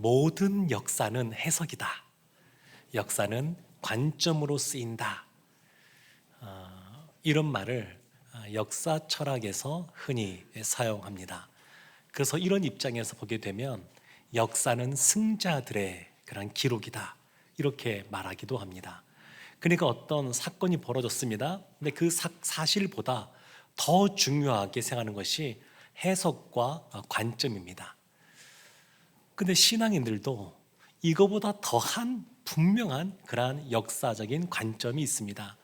모든 역사는 해석이다. 역사는 관점으로 쓰인다. 이런 말을 역사 철학에서 흔히 사용합니다. 그래서 이런 입장에서 보게 되면 역사는 승자들의 그런 기록이다. 이렇게 말하기도 합니다. 그러니까 어떤 사건이 벌어졌습니다. 근데 그 사실보다 더 중요하게 생각하는 것이 해석과 관점입니다. 근데 신앙인들도 이거보다 더한 분명한 그러한 역사적인 관점이 있습니다.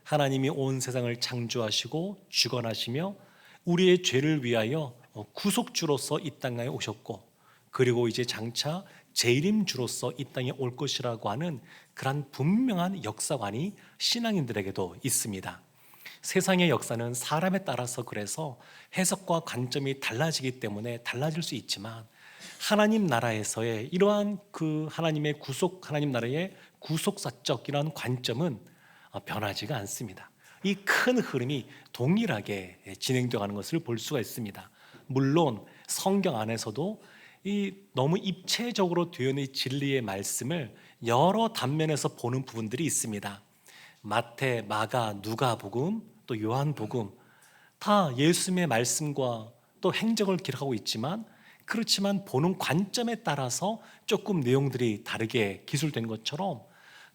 하나님이 온 세상을 창조하시고 주관하시며 우리의 죄를 위하여 구속주로서 이 땅에 오셨고, 그리고 이제 장차 재림주로서 이 땅에 올 것이라고 하는 그런 분명한 역사관이 신앙인들에게도 있습니다. 세상의 역사는 사람에 따라서 그래서 해석과 관점이 달라지기 때문에 달라질 수 있지만, 하나님 나라에서의 이러한 그 하나님의 하나님 나라의 구속사적 이러한 관점은 변하지가 않습니다. 이 큰 흐름이 동일하게 진행되어 가는 것을 볼 수가 있습니다. 물론 성경 안에서도 이 너무 입체적으로 되어 있는 진리의 말씀을 여러 단면에서 보는 부분들이 있습니다. 마태, 마가, 누가복음, 또 요한복음 다 예수님의 말씀과 또 행적을 기록하고 있지만, 그렇지만 보는 관점에 따라서 조금 내용들이 다르게 기술된 것처럼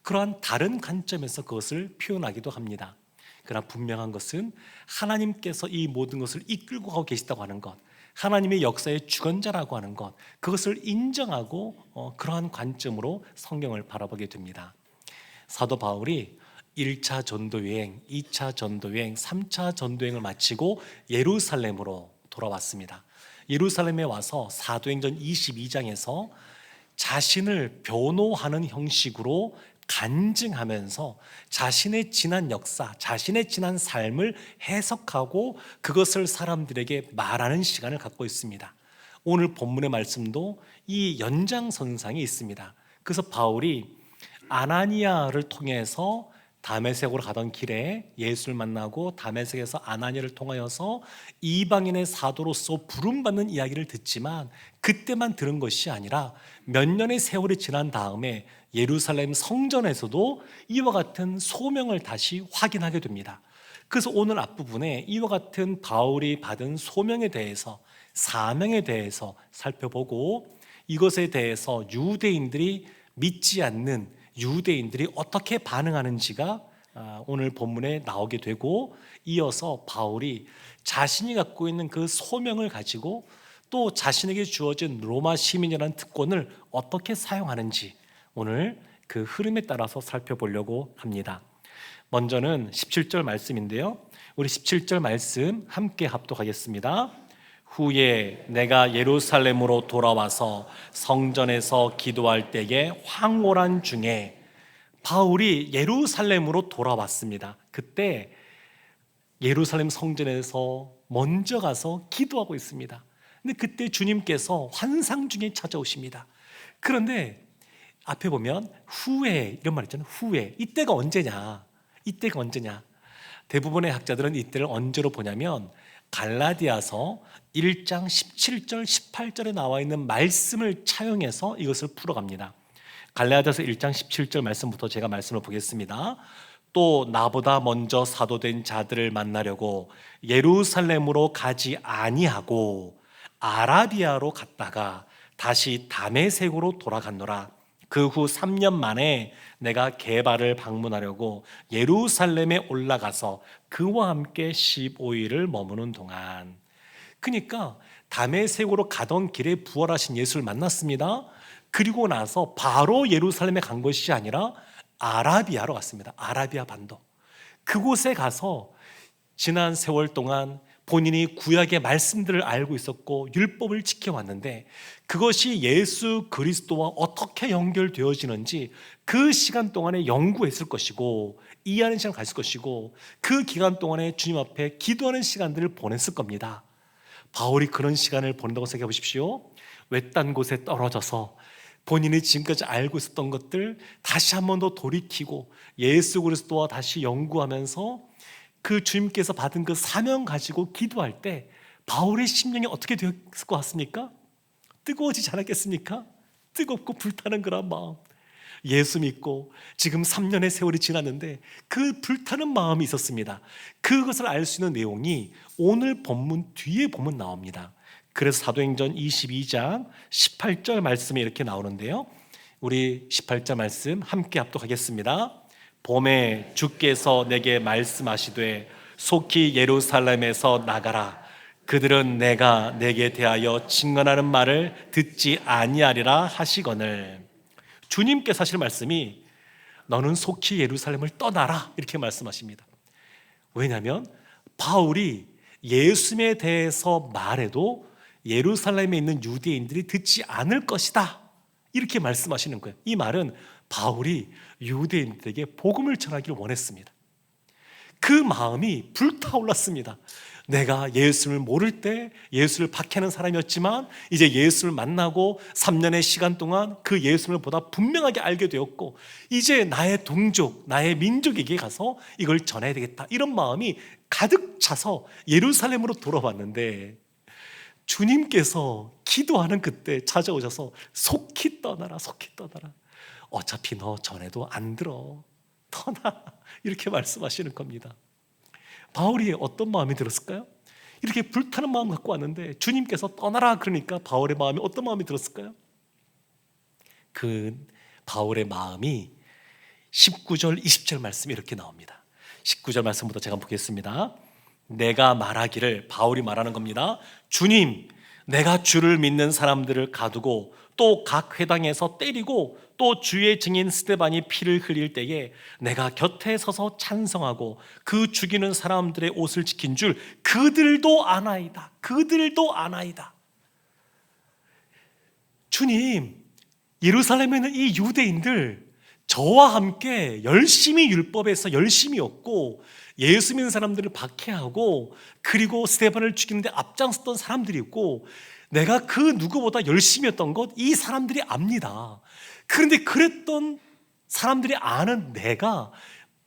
그러한 다른 관점에서 그것을 표현하기도 합니다. 그러나 분명한 것은 하나님께서 이 모든 것을 이끌고 가고 계시다고 하는 것, 하나님의 역사의 주관자라고 하는 것, 그것을 인정하고 그러한 관점으로 성경을 바라보게 됩니다. 사도 바울이 1차 전도여행, 2차 전도여행, 3차 전도여행을 마치고 예루살렘으로 돌아왔습니다. 예루살렘에 와서 사도행전 22장에서 자신을 변호하는 형식으로 간증하면서 자신의 지난 역사, 자신의 지난 삶을 해석하고 그것을 사람들에게 말하는 시간을 갖고 있습니다. 오늘 본문의 말씀도 이 연장선상에 있습니다. 그래서 바울이 아나니아를 통해서 다메섹으로 가던 길에 예수를 만나고 다메섹에서 아나니아를 통하여서 이방인의 사도로서 부름받는 이야기를 듣지만, 그때만 들은 것이 아니라 몇 년의 세월이 지난 다음에 예루살렘 성전에서도 이와 같은 소명을 다시 확인하게 됩니다. 그래서 오늘 앞부분에 이와 같은 바울이 받은 소명에 대해서, 사명에 대해서 살펴보고, 이것에 대해서 유대인들이 믿지 않는 유대인들이 어떻게 반응하는지가 오늘 본문에 나오게 되고, 이어서 바울이 자신이 갖고 있는 그 소명을 가지고 또 자신에게 주어진 로마 시민이라는 특권을 어떻게 사용하는지 오늘 그 흐름에 따라서 살펴보려고 합니다. 먼저는 17절 말씀인데요, 우리 17절 말씀 함께 합독하겠습니다. 후에 내가 예루살렘으로 돌아와서 성전에서 기도할 때에 황홀한 중에, 바울이 예루살렘으로 돌아왔습니다. 그때 예루살렘 성전에서 먼저 가서 기도하고 있습니다. 근데 그때 주님께서 환상 중에 찾아오십니다. 그런데 앞에 보면 후에 이런 말 있잖아요. 후에. 이때가 언제냐? 이때가 언제냐? 대부분의 학자들은 이때를 언제로 보냐면 갈라디아서 1장 17절 18절에 나와 있는 말씀을 차용해서 이것을 풀어갑니다. 갈라디아서 1장 17절 말씀부터 제가 말씀을 보겠습니다. 또 나보다 먼저 사도된 자들을 만나려고 예루살렘으로 가지 아니하고 아라비아로 갔다가 다시 다메섹으로 돌아갔노라. 그 후 3년 만에 내가 게바를 방문하려고 예루살렘에 올라가서 그와 함께 15일을 머무는 동안. 그러니까 다메섹으로 가던 길에 부활하신 예수를 만났습니다. 그리고 나서 바로 예루살렘에 간 것이 아니라 아라비아로 갔습니다. 아라비아 반도. 그곳에 가서 지난 세월 동안 본인이 구약의 말씀들을 알고 있었고 율법을 지켜왔는데, 그것이 예수 그리스도와 어떻게 연결되어지는지 그 시간 동안에 연구했을 것이고 이해하는 시간을 가졌을 것이고, 그 기간 동안에 주님 앞에 기도하는 시간들을 보냈을 겁니다. 바울이 그런 시간을 보낸다고 생각해 보십시오. 외딴 곳에 떨어져서 본인이 지금까지 알고 있었던 것들 다시 한 번 더 돌이키고 예수 그리스도와 다시 연구하면서 그 주님께서 받은 그 사명 가지고 기도할 때 바울의 심령이 어떻게 되었을 것 같습니까? 뜨거워지지 않았겠습니까? 뜨겁고 불타는 그런 마음, 예수 믿고 지금 3년의 세월이 지났는데 그 불타는 마음이 있었습니다. 그것을 알 수 있는 내용이 오늘 본문 뒤에 보면 나옵니다. 그래서 사도행전 22장 18절 말씀이 이렇게 나오는데요, 우리 18절 말씀 함께 합독하겠습니다. 봄에 주께서 내게 말씀하시되 속히 예루살렘에서 나가라. 그들은 내가 내게 대하여 증언하는 말을 듣지 아니하리라 하시거늘. 주님께서 하실 말씀이 너는 속히 예루살렘을 떠나라 이렇게 말씀하십니다. 왜냐하면 바울이 예수님에 대해서 말해도 예루살렘에 있는 유대인들이 듣지 않을 것이다 이렇게 말씀하시는 거예요. 이 말은 바울이 유대인들에게 복음을 전하기를 원했습니다. 그 마음이 불타올랐습니다. 내가 예수를 모를 때 예수를 박해하는 사람이었지만 이제 예수를 만나고 3년의 시간 동안 그 예수를 보다 분명하게 알게 되었고 이제 나의 동족, 나의 민족에게 가서 이걸 전해야 되겠다, 이런 마음이 가득 차서 예루살렘으로 돌아왔는데 주님께서 기도하는 그때 찾아오셔서 속히 떠나라, 속히 떠나라. 어차피 너 전에도 안 들어, 떠나, 이렇게 말씀하시는 겁니다. 바울이 어떤 마음이 들었을까요? 이렇게 불타는 마음 갖고 왔는데 주님께서 떠나라 그러니까 바울의 마음이 어떤 마음이 들었을까요? 그 바울의 마음이 19절 20절 말씀이 이렇게 나옵니다. 19절 말씀부터 제가 보겠습니다. 내가 말하기를, 바울이 말하는 겁니다. 주님, 내가 주를 믿는 사람들을 가두고 또 각 회당에서 때리고 또 주의 증인 스데반이 피를 흘릴 때에 내가 곁에 서서 찬성하고 그 죽이는 사람들의 옷을 지킨 줄 그들도 아나이다. 그들도 아나이다. 주님, 예루살렘에 있는 이 유대인들 저와 함께 열심히 율법에서 열심히였고 예수 믿는 사람들을 박해하고 그리고 스데반을 죽이는데 앞장섰던 사람들이었고 내가 그 누구보다 열심히 했던 것 이 사람들이 압니다. 그런데 그랬던 사람들이 아는 내가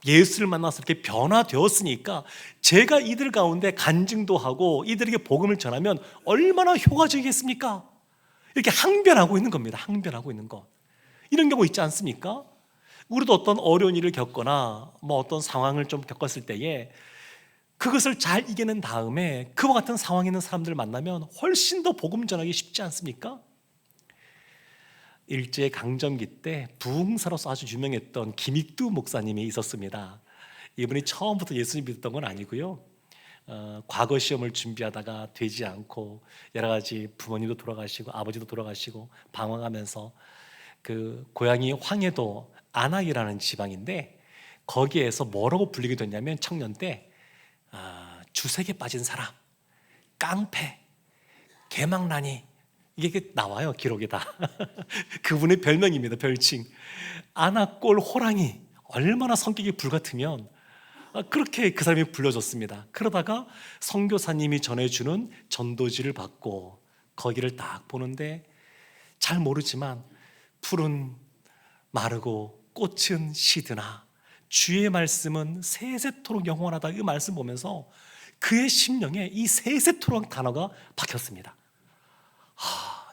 예수를 만나서 이렇게 변화되었으니까 제가 이들 가운데 간증도 하고 이들에게 복음을 전하면 얼마나 효과적이겠습니까? 이렇게 항변하고 있는 겁니다. 항변하고 있는 것. 이런 경우 있지 않습니까? 우리도 어떤 어려운 일을 겪거나 뭐 어떤 상황을 좀 겪었을 때에 그것을 잘 이겨낸 다음에 그와 같은 상황에 있는 사람들을 만나면 훨씬 더 복음 전하기 쉽지 않습니까? 일제 강점기 때 부흥사로서 아주 유명했던 김익두 목사님이 있었습니다. 이분이 처음부터 예수님 믿었던 건 아니고요, 과거 시험을 준비하다가 되지 않고 여러 가지 부모님도 돌아가시고 아버지도 돌아가시고 방황하면서 그 고향이 황해도 안악이라는 지방인데 거기에서 뭐라고 불리게 됐냐면 청년 때 주색에 빠진 사람, 깡패, 개망나니, 이게 나와요 기록에다. 그분의 별명입니다. 별칭. 아나꼴 호랑이. 얼마나 성격이 불같으면 그렇게 그 사람이 불려졌습니다. 그러다가 선교사님이 전해주는 전도지를 받고 거기를 딱 보는데 잘 모르지만 푸른 마르고 꽃은 시드나 주의 말씀은 세세토록 영원하다, 이 말씀 보면서 그의 심령에 이 세세토록 단어가 박혔습니다.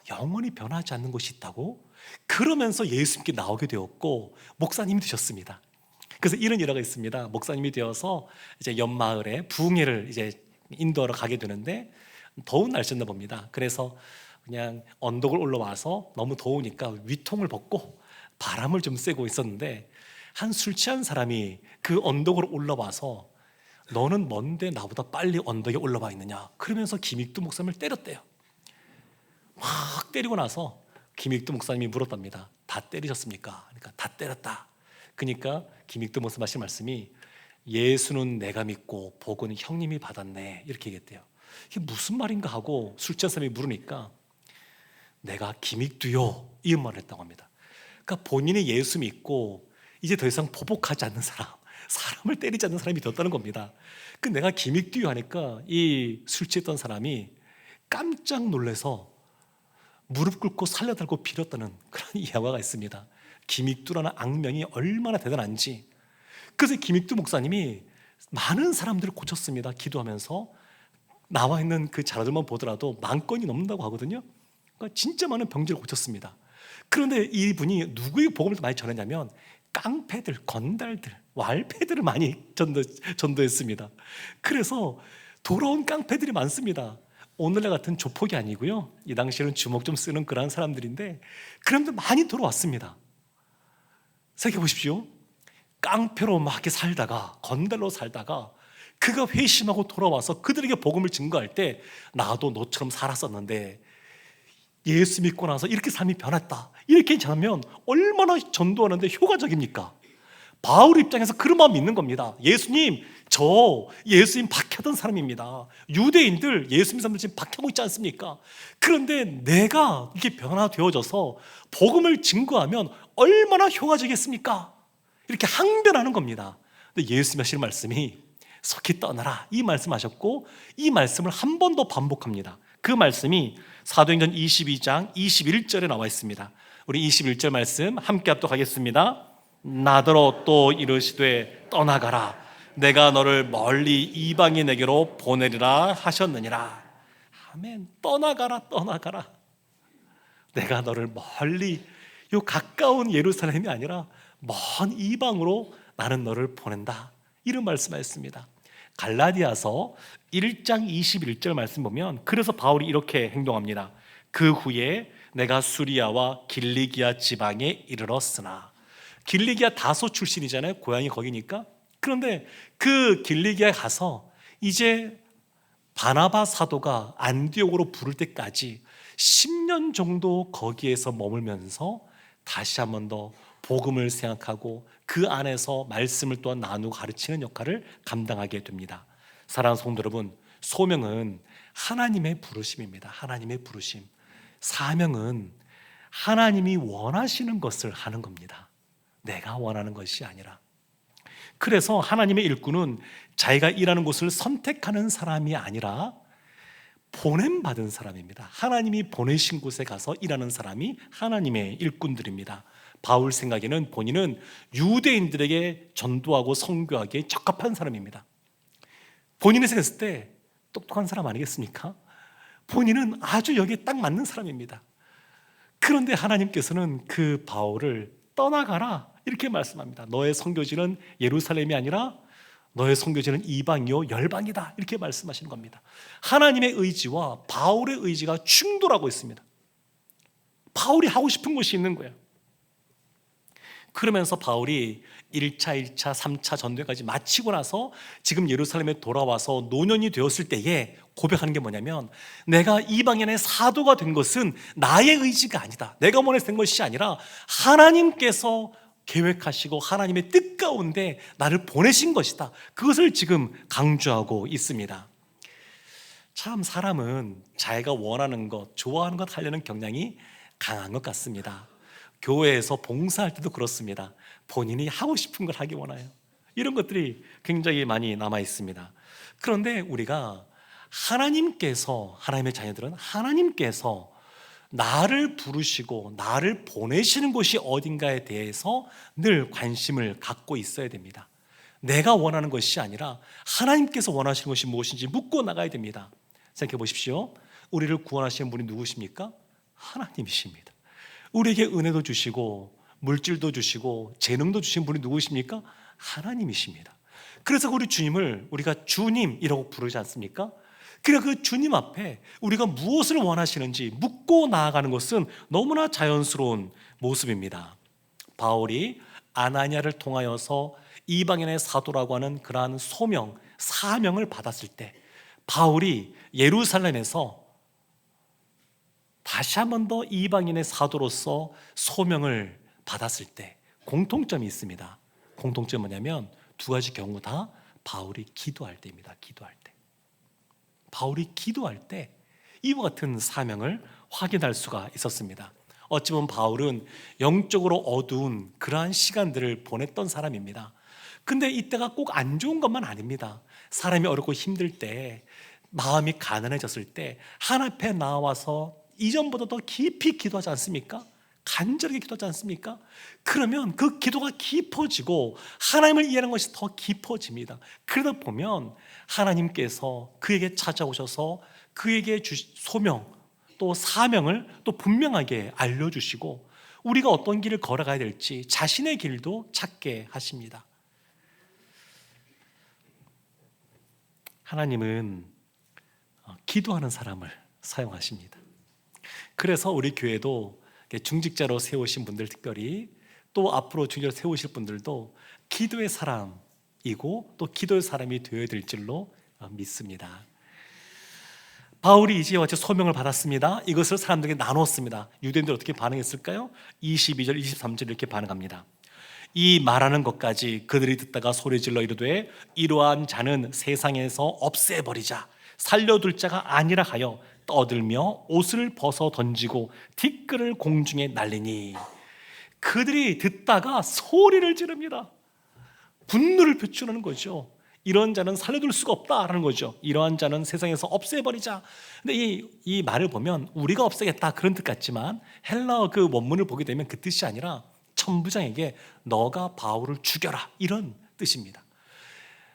영원히 변하지 않는 곳이 있다고? 그러면서 예수님께 나오게 되었고 목사님이 되셨습니다. 그래서 이런 일화가 있습니다. 목사님이 되어서 이제 옆마을에 부흥회를 이제 인도하러 가게 되는데 더운 날씨였나 봅니다. 그래서 그냥 언덕을 올라와서 너무 더우니까 위통을 벗고 바람을 좀 쐬고 있었는데 한 술 취한 사람이 그 언덕으로 올라와서 너는 뭔데 나보다 빨리 언덕에 올라와 있느냐 그러면서 김익두 목사님을 때렸대요. 막 때리고 나서 김익두 목사님이 물었답니다. 다 때리셨습니까? 그러니까 다 때렸다. 그러니까 김익두 목사님 하신 말씀이 예수는 내가 믿고 복은 형님이 받았네 이렇게 얘기했대요. 이게 무슨 말인가 하고 술 취한 사람이 물으니까 내가 김익두요 이 말을 했다고 합니다. 그러니까 본인이 예수 믿고 이제 더 이상 보복하지 않는 사람, 사람을 때리지 않는 사람이 되었다는 겁니다. 그 내가 김익두요 하니까 이 술 취했던 사람이 깜짝 놀라서 무릎 꿇고 살려달고 빌었다는 그런 이야기가 있습니다. 김익두라는 악명이 얼마나 대단한지. 그래서 김익두 목사님이 많은 사람들을 고쳤습니다. 기도하면서 나와 있는 그 자료들만 보더라도 10,000건이 넘는다고 하거든요. 그러니까 진짜 많은 병들을 고쳤습니다. 그런데 이분이 누구의 복음을 많이 전했냐면 깡패들, 건달들, 말패들을 많이 전도했습니다. 그래서 돌아온 깡패들이 많습니다. 오늘날 같은 조폭이 아니고요, 이 당시에는 주먹 좀 쓰는 그런 사람들인데 그런데 많이 돌아왔습니다. 생각해 보십시오. 깡패로 막 이렇게 살다가, 건달로 살다가 그가 회심하고 돌아와서 그들에게 복음을 증거할 때, 나도 너처럼 살았었는데 예수 믿고 나서 이렇게 삶이 변했다, 이렇게 전하면 얼마나 전도하는데 효과적입니까? 바울 입장에서 그런 마음이 있는 겁니다. 예수님, 저 예수님 박해하던 사람입니다. 유대인들 예수 믿는 사람들 지금 박해하고 있지 않습니까? 그런데 내가 이렇게 변화되어져서 복음을 증거하면 얼마나 효과적이겠습니까? 이렇게 항변하는 겁니다. 근데 예수님 하시는 말씀이 속히 떠나라, 이 말씀하셨고, 이 말씀을 한 번 더 반복합니다. 그 말씀이 사도행전 22장 21절에 나와 있습니다. 우리 21절 말씀 함께 합독 하겠습니다. 나더러 또 이르시되 떠나가라, 내가 너를 멀리 이방인에게로 보내리라 하셨느니라. 아멘. 떠나가라, 떠나가라. 내가 너를 멀리, 요 가까운 예루살렘이 아니라 먼 이방으로 나는 너를 보낸다, 이런 말씀하셨습니다. 갈라디아서 1장 21절 말씀 보면, 그래서 바울이 이렇게 행동합니다. 그 후에 내가 수리아와 길리기아 지방에 이르렀으나, 길리기아 다소 출신이잖아요, 고향이 거기니까. 그런데 그 길리기아에 가서 이제 바나바 사도가 안디옥으로 부를 때까지 10년 정도 거기에서 머물면서 다시 한 번 더 복음을 생각하고 그 안에서 말씀을 또한 나누고 가르치는 역할을 감당하게 됩니다. 사랑하는 성도 여러분, 소명은 하나님의 부르심입니다. 하나님의 부르심. 사명은 하나님이 원하시는 것을 하는 겁니다. 내가 원하는 것이 아니라. 그래서 하나님의 일꾼은 자기가 일하는 곳을 선택하는 사람이 아니라 보냄받은 사람입니다. 하나님이 보내신 곳에 가서 일하는 사람이 하나님의 일꾼들입니다. 바울 생각에는 본인은 유대인들에게 전도하고 선교하기에 적합한 사람입니다. 본인이 생각했을 때 똑똑한 사람 아니겠습니까? 본인은 아주 여기에 딱 맞는 사람입니다. 그런데 하나님께서는 그 바울을 떠나가라, 이렇게 말씀합니다. 너의 선교지는 예루살렘이 아니라 너의 선교지는 이방이요 열방이다, 이렇게 말씀하시는 겁니다. 하나님의 의지와 바울의 의지가 충돌하고 있습니다. 바울이 하고 싶은 것이 있는 거예요. 그러면서 바울이 1차, 2차, 3차 전도까지 마치고 나서 지금 예루살렘에 돌아와서 노년이 되었을 때에 고백하는 게 뭐냐면, 내가 이방인의 사도가 된 것은 나의 의지가 아니다, 내가 원해서 된 것이 아니라 하나님께서 계획하시고 하나님의 뜻 가운데 나를 보내신 것이다, 그것을 지금 강조하고 있습니다. 참 사람은 자기가 원하는 것, 좋아하는 것 하려는 경향이 강한 것 같습니다. 교회에서 봉사할 때도 그렇습니다. 본인이 하고 싶은 걸 하기 원해요. 이런 것들이 굉장히 많이 남아 있습니다. 그런데 우리가 하나님의 자녀들은 하나님께서 나를 부르시고 나를 보내시는 곳이 어딘가에 대해서 늘 관심을 갖고 있어야 됩니다. 내가 원하는 것이 아니라 하나님께서 원하시는 것이 무엇인지 묻고 나가야 됩니다. 생각해 보십시오. 우리를 구원하시는 분이 누구십니까? 하나님이십니다. 우리에게 은혜도 주시고 물질도 주시고 재능도 주신 분이 누구십니까? 하나님이십니다. 그래서 우리 주님을 우리가 주님이라고 부르지 않습니까? 그러니까 그 주님 앞에 우리가 무엇을 원하시는지 묻고 나아가는 것은 너무나 자연스러운 모습입니다. 바울이 아나니아를 통하여서 이방인의 사도라고 하는 그러한 소명, 사명을 받았을 때, 바울이 예루살렘에서 다시 한 번 더 이방인의 사도로서 소명을 받았을 때 공통점이 있습니다. 공통점이 뭐냐면 두 가지 경우 다 바울이 기도할 때입니다. 기도할 때. 바울이 기도할 때 이와 같은 사명을 확인할 수가 있었습니다. 어찌 보면 바울은 영적으로 어두운 그러한 시간들을 보냈던 사람입니다. 근데 이때가 꼭 안 좋은 것만 아닙니다. 사람이 어렵고 힘들 때, 마음이 가난해졌을 때 하나님 앞에 나와서 이전보다 더 깊이 기도하지 않습니까? 간절하게 기도하지 않습니까? 그러면 그 기도가 깊어지고 하나님을 이해하는 것이 더 깊어집니다. 그러다 보면 하나님께서 그에게 찾아오셔서 그에게 소명 또 사명을 또 분명하게 알려주시고 우리가 어떤 길을 걸어가야 될지 자신의 길도 찾게 하십니다. 하나님은 기도하는 사람을 사용하십니다. 그래서 우리 교회도 중직자로 세우신 분들, 특별히 또 앞으로 중직자로 세우실 분들도 기도의 사람이고 또 기도의 사람이 되어야 될 줄로 믿습니다. 바울이 이제 어째 소명을 받았습니다. 이것을 사람들에게 나눴습니다. 유대인들 어떻게 반응했을까요? 22절, 23절 이렇게 반응합니다. 이 말하는 것까지 그들이 듣다가 소리질러 이르되 이러한 자는 세상에서 없애버리자, 살려둘 자가 아니라 하여 떠들며 옷을 벗어 던지고 티끌을 공중에 날리니. 그들이 듣다가 소리를 지릅니다. 분노를 표출하는 거죠. 이런 자는 살려둘 수가 없다라는 거죠. 이러한 자는 세상에서 없애버리자. 근데 이 말을 보면 우리가 없애겠다 그런 뜻 같지만 헬라어 그 원문을 보게 되면 그 뜻이 아니라 천부장에게 너가 바울을 죽여라 이런 뜻입니다.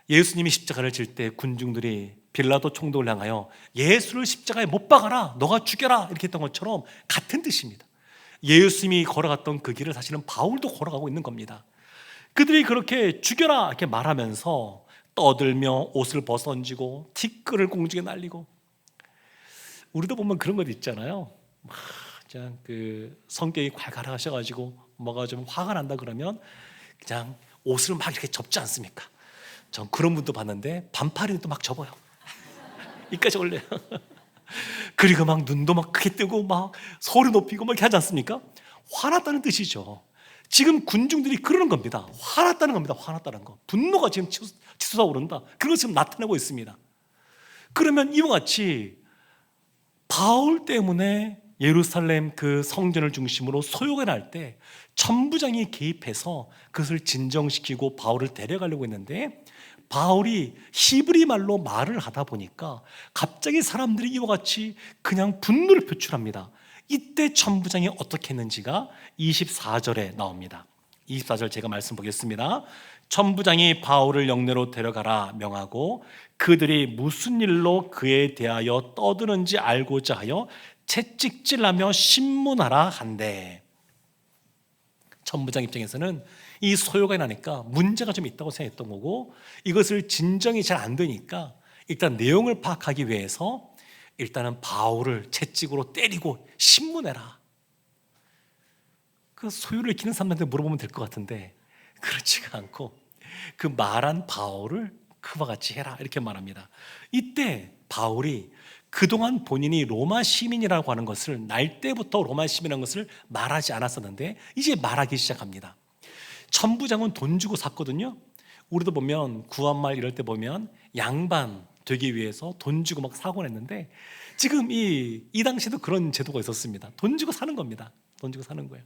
예수님이 십자가를 질 때 군중들이 빌라도 총독을 향하여 예수를 십자가에 못 박아라, 너가 죽여라 이렇게 했던 것처럼 같은 뜻입니다. 예수님이 걸어갔던 그 길을 사실은 바울도 걸어가고 있는 겁니다. 그들이 그렇게 죽여라 이렇게 말하면서 떠들며 옷을 벗어던지고 티끌을 공중에 날리고. 우리도 보면 그런 것 있잖아요. 그냥 그 성격이 괄괄하셔가지고 뭐가 좀 화가 난다 그러면 그냥 옷을 막 이렇게 접지 않습니까? 전 그런 분도 봤는데 반팔에도 막 접어요. 이까지 올려요. 그리고 막 눈도 막 크게 뜨고 막 소리 높이고 막 이렇게 하지 않습니까? 화났다는 뜻이죠. 지금 군중들이 그러는 겁니다. 화났다는 겁니다. 화났다는 거. 분노가 지금 치솟아 오른다. 그걸 지금 나타내고 있습니다. 그러면 이와 같이 바울 때문에 예루살렘 그 성전을 중심으로 소요가 날 때 천부장이 개입해서 그것을 진정시키고 바울을 데려가려고 했는데 바울이 히브리 말로 말을 하다 보니까 갑자기 사람들이 이와 같이 그냥 분노를 표출합니다. 이때 천부장이 어떻게 했는지가 24절에 나옵니다. 24절 제가 말씀 보겠습니다. 천부장이 바울을 영내로 데려가라 명하고 그들이 무슨 일로 그에 대하여 떠드는지 알고자 하여 채찍질하며 신문하라 한대. 천부장 입장에서는 이 소요가 나니까 문제가 좀 있다고 생각했던 거고 이것을 진정이 잘 안 되니까 일단 내용을 파악하기 위해서 일단은 바울을 채찍으로 때리고 신문해라. 그 소유를 익히는 사람한테 물어보면 될 것 같은데 그렇지가 않고 그 말한 바울을 그와 같이 해라 이렇게 말합니다. 이때 바울이 그동안 본인이 로마 시민이라고 하는 것을 날 때부터 로마 시민이라는 것을 말하지 않았었는데 이제 말하기 시작합니다. 천부장은 돈 주고 샀거든요. 우리도 보면 구한말 이럴 때 보면 양반 되기 위해서 돈 주고 막 사곤 했는데 지금 이 당시에도 그런 제도가 있었습니다. 돈 주고 사는 겁니다. 돈 주고 사는 거예요.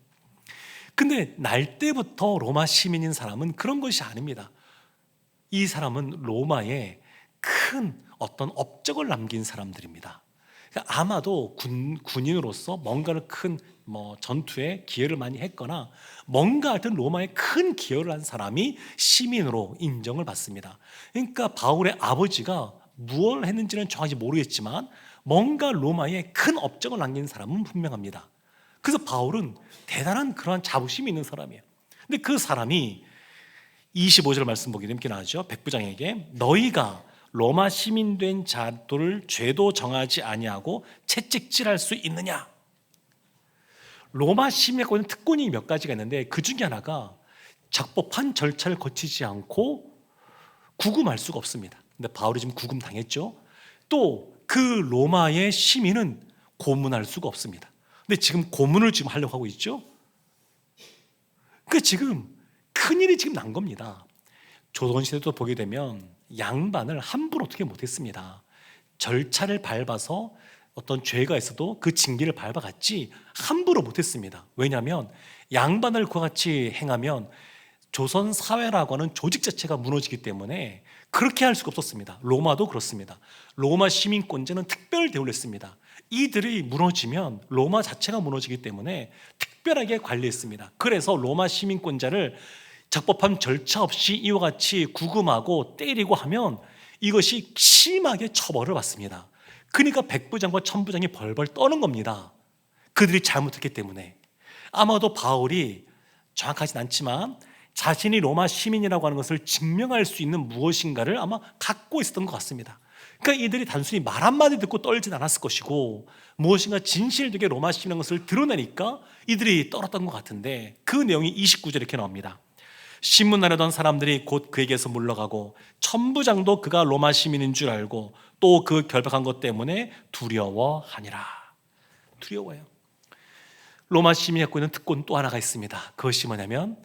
근데 날 때부터 로마 시민인 사람은 그런 것이 아닙니다. 이 사람은 로마에 큰 어떤 업적을 남긴 사람들입니다. 그러니까 아마도 군인으로서 뭔가를 큰 전투에 기여를 많이 했거나 뭔가 하여튼 로마에 큰 기여를 한 사람이 시민으로 인정을 받습니다. 그러니까 바울의 아버지가 무엇을 했는지는 정확히 모르겠지만 뭔가 로마에 큰 업적을 남긴 사람은 분명합니다. 그래서 바울은 대단한 그러한 자부심이 있는 사람이에요. 근데 그 사람이 25절 말씀 보게 되면 이렇게 나오죠. 백부장에게 너희가 로마 시민 된 자들을 죄도 정하지 아니하고 채찍질할 수 있느냐? 로마 시민에 있는 특권이 몇 가지가 있는데 그 중에 하나가 적법한 절차를 거치지 않고 구금할 수가 없습니다. 근데 바울이 지금 구금 당했죠. 또 그 로마의 시민은 고문할 수가 없습니다. 근데 지금 고문을 지금 하려고 하고 있죠. 그 지금 큰일이 지금 난 겁니다. 조선시대도 보게 되면 양반을 함부로 어떻게 못했습니다. 절차를 밟아서 어떤 죄가 있어도 그 징계를 밟아갔지 함부로 못했습니다. 왜냐하면 양반을 그와 같이 행하면 조선 사회라고 하는 조직 자체가 무너지기 때문에 그렇게 할 수가 없었습니다. 로마도 그렇습니다. 로마 시민권자는 특별 대우를 했습니다. 이들이 무너지면 로마 자체가 무너지기 때문에 특별하게 관리했습니다. 그래서 로마 시민권자를 적법한 절차 없이 이와 같이 구금하고 때리고 하면 이것이 심하게 처벌을 받습니다. 그러니까 백부장과 천부장이 벌벌 떠는 겁니다. 그들이 잘못했기 때문에. 아마도 바울이 정확하진 않지만 자신이 로마 시민이라고 하는 것을 증명할 수 있는 무엇인가를 아마 갖고 있었던 것 같습니다. 그러니까 이들이 단순히 말 한마디 듣고 떨진 않았을 것이고 무엇인가 진실되게 로마 시민이라는 것을 드러내니까 이들이 떨었던 것 같은데, 그 내용이 29절에 이렇게 나옵니다. 신문하려던 사람들이 곧 그에게서 물러가고 천부장도 그가 로마 시민인 줄 알고 또 그 결박한 것 때문에 두려워하니라. 두려워요. 로마 시민이 갖고 있는 특권 또 하나가 있습니다. 그것이 뭐냐면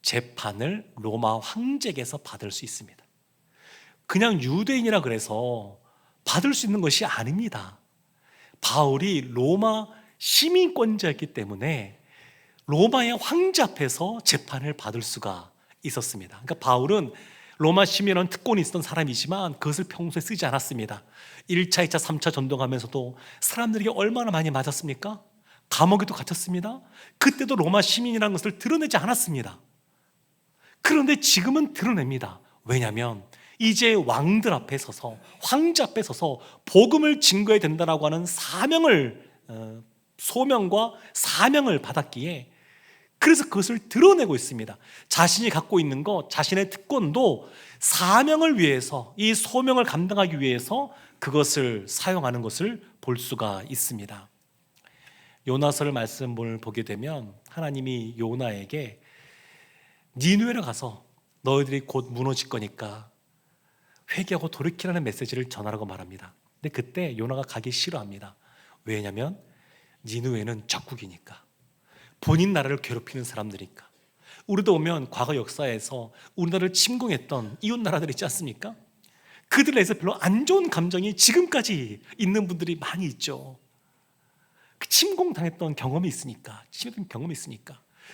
재판을 로마 황제에게서 받을 수 있습니다. 그냥 유대인이라 그래서 받을 수 있는 것이 아닙니다. 바울이 로마 시민권자였기 때문에 로마의 황제 앞에서 재판을 받을 수가 있었습니다. 그러니까 바울은 로마 시민이라는 특권이 있었던 사람이지만 그것을 평소에 쓰지 않았습니다. 1차, 2차, 3차 전동하면서도 사람들에게 얼마나 많이 맞았습니까? 감옥에도 갇혔습니다. 그때도 로마 시민이라는 것을 드러내지 않았습니다. 그런데 지금은 드러냅니다. 왜냐하면 이제 왕들 앞에 서서, 황제 앞에 서서 복음을 증거해야 된다라고 하는 소명과 사명을 받았기에, 그래서 그것을 드러내고 있습니다. 자신이 갖고 있는 것, 자신의 특권도 사명을 위해서, 이 소명을 감당하기 위해서 그것을 사용하는 것을 볼 수가 있습니다. 요나서를 말씀을 보게 되면 하나님이 요나에게 니느웨로 가서 너희들이 곧 무너질 거니까 회개하고 돌이키라는 메시지를 전하라고 말합니다. 근데 그때 요나가 가기 싫어합니다. 왜냐하면 니느웨는 적국이니까, 본인 나라를 괴롭히는 사람들이니까. 우리도 보면 과거 역사에서 우리나라를 침공했던 이웃 나라들 있지 않습니까? 그들에 대해서 별로 안 좋은 감정이 지금까지 있는 분들이 많이 있죠. 침공당했던 경험이 있으니까,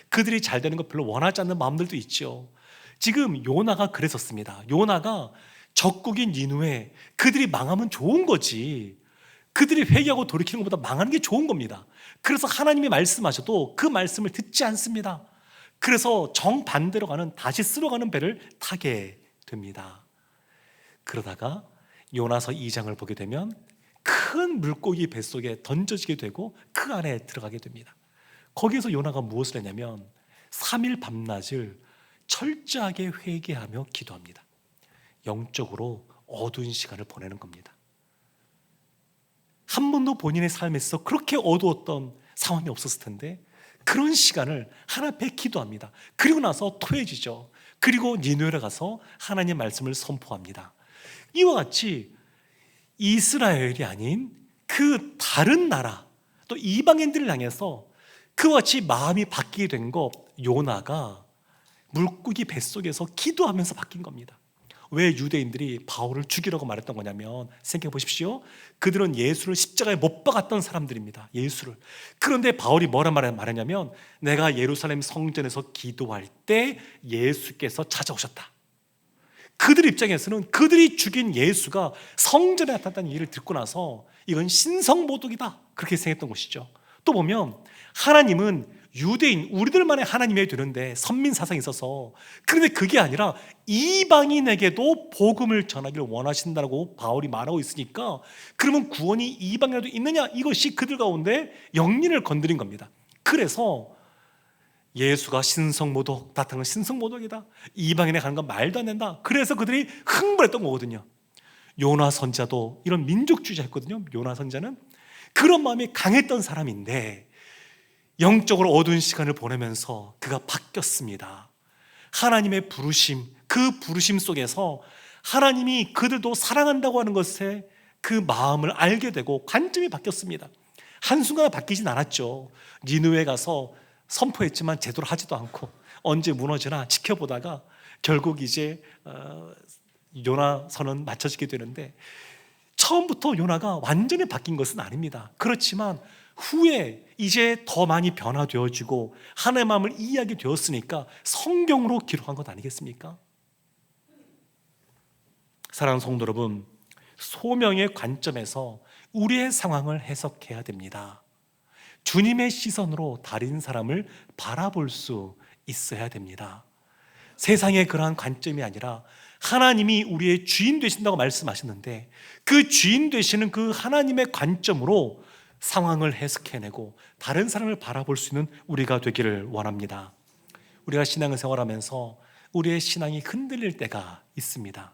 그들이 잘 되는 거 별로 원하지 않는 마음들도 있죠. 지금 요나가 그랬었습니다. 요나가 적국인 니느웨, 그들이 망하면 좋은 거지, 그들이 회개하고 돌이키는 것보다 망하는 게 좋은 겁니다. 그래서 하나님이 말씀하셔도 그 말씀을 듣지 않습니다. 그래서 정반대로 가는, 다시 쓸어가는 배를 타게 됩니다. 그러다가 요나서 2장을 보게 되면 큰 물고기 뱃속에 던져지게 되고 그 안에 들어가게 됩니다. 거기에서 요나가 무엇을 했냐면 3일 밤낮을 철저하게 회개하며 기도합니다. 영적으로 어두운 시간을 보내는 겁니다. 한 번도 본인의 삶에서 그렇게 어두웠던 상황이 없었을 텐데 그런 시간을 하나님 앞에 기도합니다. 그리고 나서 토해지죠. 그리고 니느웨로 가서 하나님의 말씀을 선포합니다. 이와 같이 이스라엘이 아닌 그 다른 나라, 또 이방인들을 향해서 그와 같이 마음이 바뀌게 된 것, 요나가 물고기 뱃속에서 기도하면서 바뀐 겁니다. 왜 유대인들이 바울을 죽이라고 말했던 거냐면, 생각해 보십시오. 그들은 예수를 십자가에 못 박았던 사람들입니다. 예수를. 그런데 바울이 뭐라 말했냐면, 내가 예루살렘 성전에서 기도할 때 예수께서 찾아오셨다. 그들 입장에서는 그들이 죽인 예수가 성전에 나타났다는 얘기를 듣고 나서 이건 신성모독이다, 그렇게 생각했던 것이죠. 또 보면 하나님은 유대인, 우리들만의 하나님이 되는데 선민 사상이 있어서, 그런데 그게 아니라 이방인에게도 복음을 전하기를 원하신다고 바울이 말하고 있으니까, 그러면 구원이 이방인에도 있느냐, 이것이 그들 가운데 영린을 건드린 겁니다. 그래서 예수가 신성모독, 나타나는 신성모독이다, 이방인에 가는 건 말도 안 된다, 그래서 그들이 흥분했던 거거든요. 요나 선지자도 이런 민족주의자였거든요. 요나 선지자는 그런 마음이 강했던 사람인데 영적으로 어두운 시간을 보내면서 그가 바뀌었습니다. 하나님의 부르심, 그 부르심 속에서 하나님이 그들도 사랑한다고 하는 것에 그 마음을 알게 되고 관점이 바뀌었습니다. 한순간에 바뀌진 않았죠. 니느웨 가서 선포했지만 제대로 하지도 않고 언제 무너지나 지켜보다가 결국 이제 요나서는 맞춰지게 되는데, 처음부터 요나가 완전히 바뀐 것은 아닙니다. 그렇지만 후에 이제 더 많이 변화되어지고 하나님의 마음을 이해하게 되었으니까 성경으로 기록한 것 아니겠습니까? 사랑하는 성도 여러분, 소명의 관점에서 우리의 상황을 해석해야 됩니다. 주님의 시선으로 다른 사람을 바라볼 수 있어야 됩니다. 세상의 그러한 관점이 아니라 하나님이 우리의 주인 되신다고 말씀하셨는데, 그 주인 되시는 그 하나님의 관점으로 상황을 해석해내고 다른 사람을 바라볼 수 있는 우리가 되기를 원합니다. 우리가 신앙생활하면서 우리의 신앙이 흔들릴 때가 있습니다.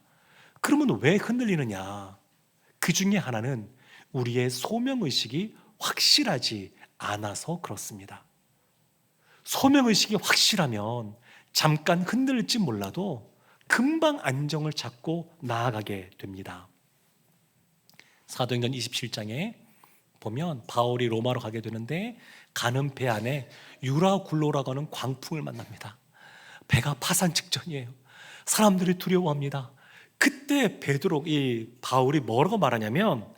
그러면 왜 흔들리느냐? 그 중에 하나는 우리의 소명의식이 확실하지 않아서 그렇습니다. 소명의식이 확실하면 잠깐 흔들릴지 몰라도 금방 안정을 찾고 나아가게 됩니다. 사도행전 27장에 보면 바울이 로마로 가게 되는데 가는 배 안에 유라굴로라고 하는 광풍을 만납니다. 배가 파산 직전이에요. 사람들이 두려워합니다. 그때 바울이 뭐라고 말하냐면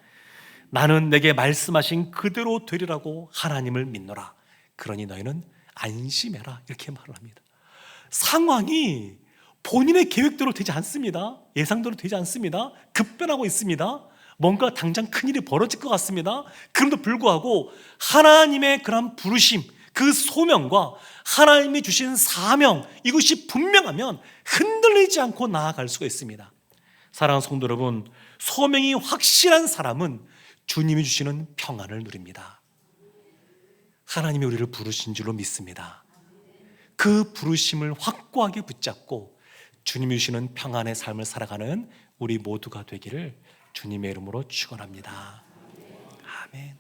나는 내게 말씀하신 그대로 되리라고 하나님을 믿노라. 그러니 너희는 안심해라. 이렇게 말을 합니다. 상황이 본인의 계획대로 되지 않습니다. 예상대로 되지 않습니다. 급변하고 있습니다. 뭔가 당장 큰일이 벌어질 것 같습니다. 그럼에도 불구하고 하나님의 그런 부르심, 그 소명과 하나님이 주신 사명, 이것이 분명하면 흔들리지 않고 나아갈 수가 있습니다. 사랑하는 성도 여러분, 소명이 확실한 사람은 주님이 주시는 평안을 누립니다. 하나님이 우리를 부르신 줄로 믿습니다. 그 부르심을 확고하게 붙잡고 주님이 주시는 평안의 삶을 살아가는 우리 모두가 되기를 주님의 이름으로 축원합니다. 아멘.